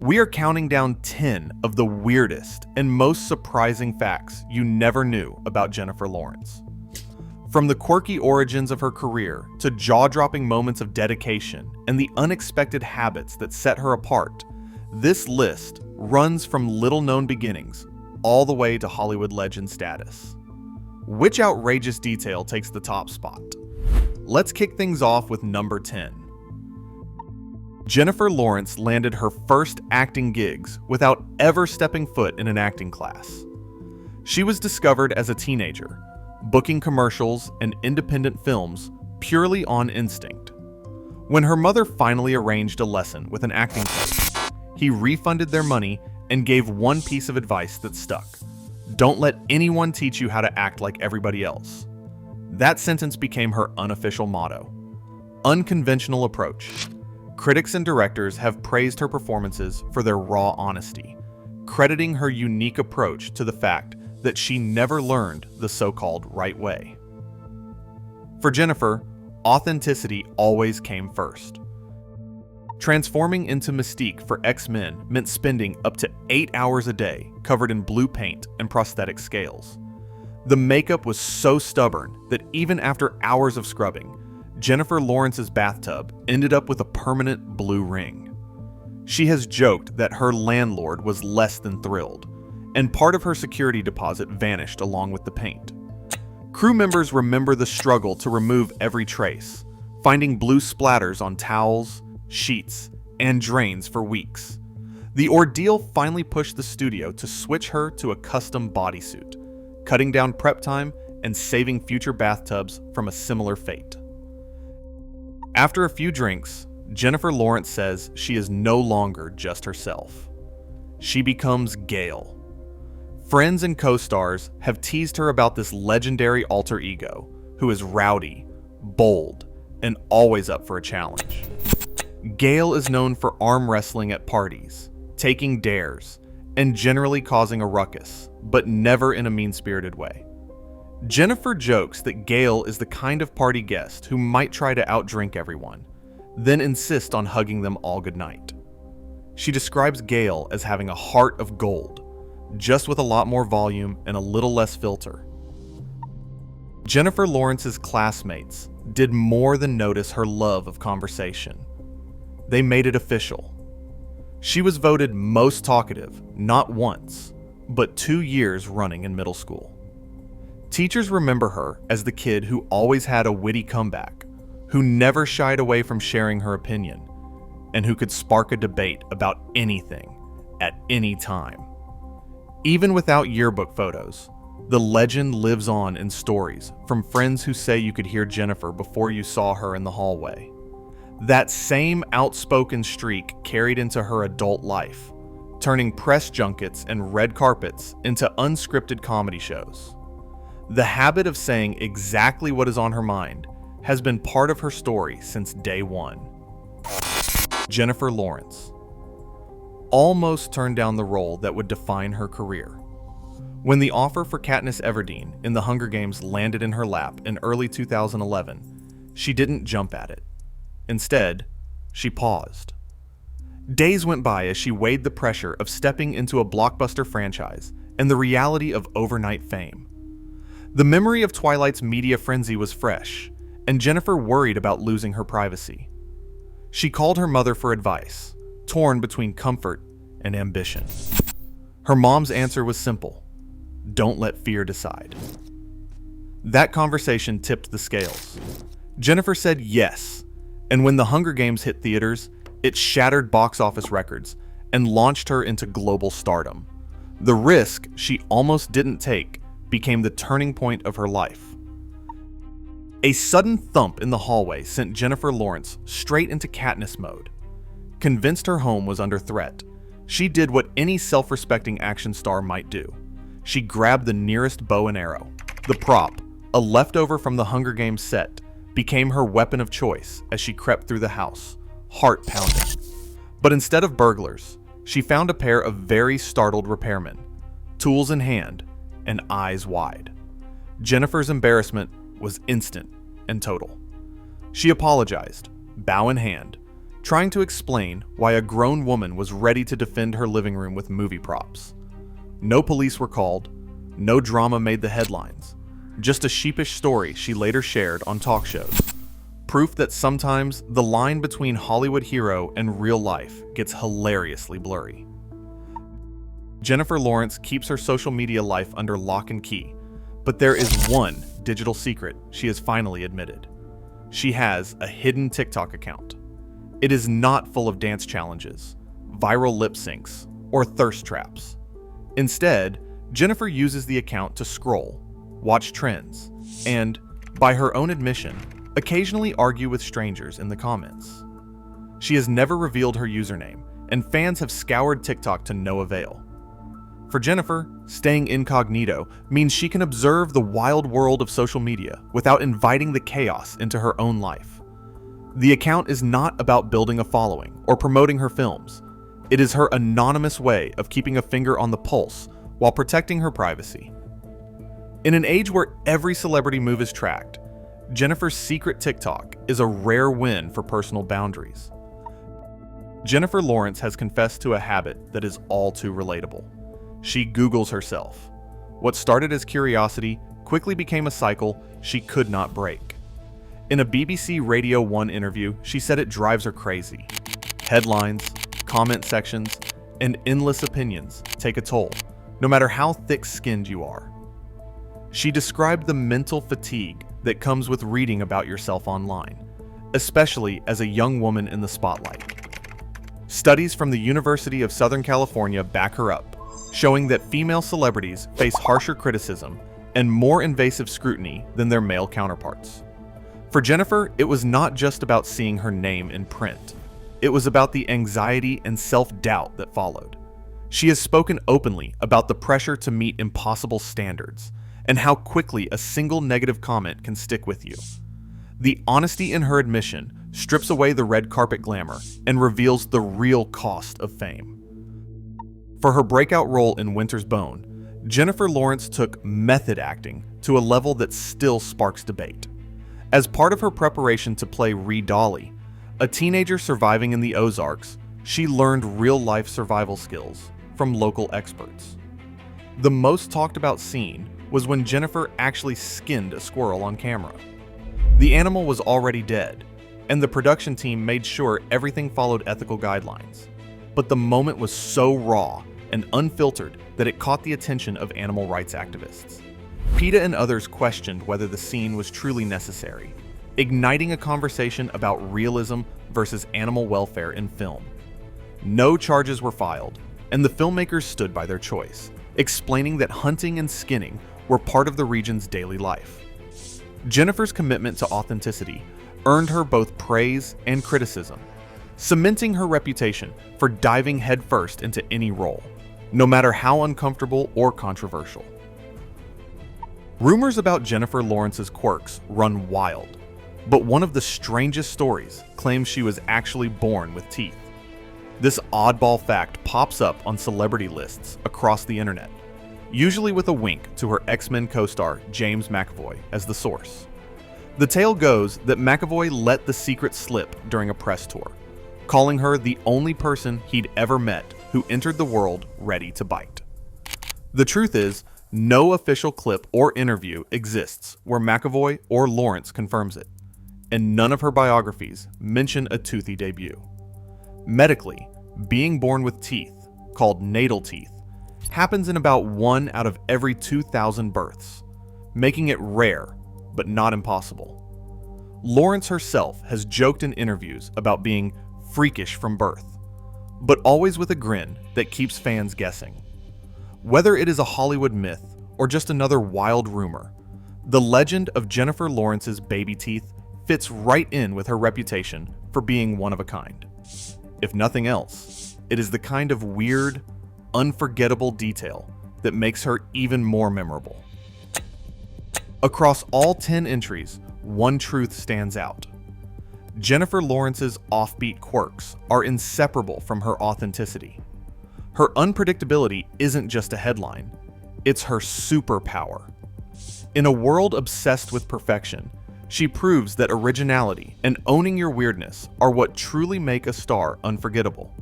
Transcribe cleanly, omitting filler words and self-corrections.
We are counting down 10 of the weirdest and most surprising facts you never knew about Jennifer Lawrence. From the quirky origins of her career to jaw-dropping moments of dedication and the unexpected habits that set her apart, this list runs from little-known beginnings all the way to Hollywood legend status. Which outrageous detail takes the top spot? Let's kick things off with number 10. Jennifer Lawrence landed her first acting gigs without ever stepping foot in an acting class. She was discovered as a teenager, booking commercials and independent films purely on instinct. When her mother finally arranged a lesson with an acting coach, he refunded their money and gave one piece of advice that stuck. Don't let anyone teach you how to act like everybody else. That sentence became her unofficial motto. Unconventional approach. Critics and directors have praised her performances for their raw honesty, crediting her unique approach to the fact that she never learned the so-called right way. For Jennifer, authenticity always came first. Transforming into Mystique for X-Men meant spending up to 8 hours a day covered in blue paint and prosthetic scales. The makeup was so stubborn that even after hours of scrubbing, Jennifer Lawrence's bathtub ended up with a permanent blue ring. She has joked that her landlord was less than thrilled, and part of her security deposit vanished along with the paint. Crew members remember the struggle to remove every trace, finding blue splatters on towels, sheets, and drains for weeks. The ordeal finally pushed the studio to switch her to a custom bodysuit, cutting down prep time and saving future bathtubs from a similar fate. After a few drinks, Jennifer Lawrence says she is no longer just herself. She becomes Gale. Friends and co-stars have teased her about this legendary alter ego who is rowdy, bold, and always up for a challenge. Gale is known for arm wrestling at parties, taking dares, and generally causing a ruckus, but never in a mean-spirited way. Jennifer jokes that Gale is the kind of party guest who might try to outdrink everyone, then insist on hugging them all goodnight. She describes Gale as having a heart of gold, just with a lot more volume and a little less filter. Jennifer Lawrence's classmates did more than notice her love of conversation. They made it official. She was voted most talkative, not once, but 2 years running in middle school. Teachers remember her as the kid who always had a witty comeback, who never shied away from sharing her opinion, and who could spark a debate about anything, at any time. Even without yearbook photos, the legend lives on in stories from friends who say you could hear Jennifer before you saw her in the hallway. That same outspoken streak carried into her adult life, turning press junkets and red carpets into unscripted comedy shows. The habit of saying exactly what is on her mind has been part of her story since day one. Jennifer Lawrence almost turned down the role that would define her career. When the offer for Katniss Everdeen in The Hunger Games landed in her lap in early 2011, she didn't jump at it. Instead, she paused. Days went by as she weighed the pressure of stepping into a blockbuster franchise and the reality of overnight fame. The memory of Twilight's media frenzy was fresh, and Jennifer worried about losing her privacy. She called her mother for advice, torn between comfort and ambition. Her mom's answer was simple: don't let fear decide. That conversation tipped the scales. Jennifer said yes, and when The Hunger Games hit theaters, it shattered box office records and launched her into global stardom. The risk she almost didn't take became the turning point of her life. A sudden thump in the hallway sent Jennifer Lawrence straight into Katniss mode. Convinced her home was under threat, she did what any self-respecting action star might do. She grabbed the nearest bow and arrow. The prop, a leftover from the Hunger Games set, became her weapon of choice as she crept through the house, heart pounding. But instead of burglars, she found a pair of very startled repairmen, tools in hand and eyes wide. Jennifer's embarrassment was instant and total. She apologized, bow in hand, trying to explain why a grown woman was ready to defend her living room with movie props. No police were called, no drama made the headlines, just a sheepish story she later shared on talk shows. Proof that sometimes the line between Hollywood hero and real life gets hilariously blurry. Jennifer Lawrence keeps her social media life under lock and key, but there is one digital secret she has finally admitted. She has a hidden TikTok account. It is not full of dance challenges, viral lip syncs, or thirst traps. Instead, Jennifer uses the account to scroll, watch trends, and, by her own admission, occasionally argue with strangers in the comments. She has never revealed her username, and fans have scoured TikTok to no avail. For Jennifer, staying incognito means she can observe the wild world of social media without inviting the chaos into her own life. The account is not about building a following or promoting her films. It is her anonymous way of keeping a finger on the pulse while protecting her privacy. In an age where every celebrity move is tracked, Jennifer's secret TikTok is a rare win for personal boundaries. Jennifer Lawrence has confessed to a habit that is all too relatable. She Googles herself. What started as curiosity quickly became a cycle she could not break. In a BBC Radio 1 interview, she said it drives her crazy. Headlines, comment sections, and endless opinions take a toll, no matter how thick-skinned you are. She described the mental fatigue that comes with reading about yourself online, especially as a young woman in the spotlight. Studies from the University of Southern California back her up, showing that female celebrities face harsher criticism and more invasive scrutiny than their male counterparts. For Jennifer, it was not just about seeing her name in print. It was about the anxiety and self-doubt that followed. She has spoken openly about the pressure to meet impossible standards and how quickly a single negative comment can stick with you. The honesty in her admission strips away the red carpet glamour and reveals the real cost of fame. For her breakout role in Winter's Bone, Jennifer Lawrence took method acting to a level that still sparks debate. As part of her preparation to play Ree Dolly, a teenager surviving in the Ozarks, she learned real-life survival skills from local experts. The most talked about scene was when Jennifer actually skinned a squirrel on camera. The animal was already dead, and the production team made sure everything followed ethical guidelines. But the moment was so raw and unfiltered that it caught the attention of animal rights activists. PETA and others questioned whether the scene was truly necessary, igniting a conversation about realism versus animal welfare in film. No charges were filed, and the filmmakers stood by their choice, explaining that hunting and skinning were part of the region's daily life. Jennifer's commitment to authenticity earned her both praise and criticism, cementing her reputation for diving headfirst into any role, no matter how uncomfortable or controversial. Rumors about Jennifer Lawrence's quirks run wild, but one of the strangest stories claims she was actually born with teeth. This oddball fact pops up on celebrity lists across the internet, usually with a wink to her X-Men co-star James McAvoy as the source. The tale goes that McAvoy let the secret slip during a press tour, calling her the only person he'd ever met who entered the world ready to bite. The truth is, no official clip or interview exists where McAvoy or Lawrence confirms it, and none of her biographies mention a toothy debut. Medically, being born with teeth, called natal teeth, happens in about 1 out of every 2,000 births, making it rare, but not impossible. Lawrence herself has joked in interviews about being freakish from birth, but always with a grin that keeps fans guessing. Whether it is a Hollywood myth or just another wild rumor, the legend of Jennifer Lawrence's baby teeth fits right in with her reputation for being one of a kind. If nothing else, it is the kind of weird, unforgettable detail that makes her even more memorable. Across all 10 entries, one truth stands out. Jennifer Lawrence's offbeat quirks are inseparable from her authenticity. Her unpredictability isn't just a headline, it's her superpower. In a world obsessed with perfection, She proves that originality and owning your weirdness are what truly make a star unforgettable.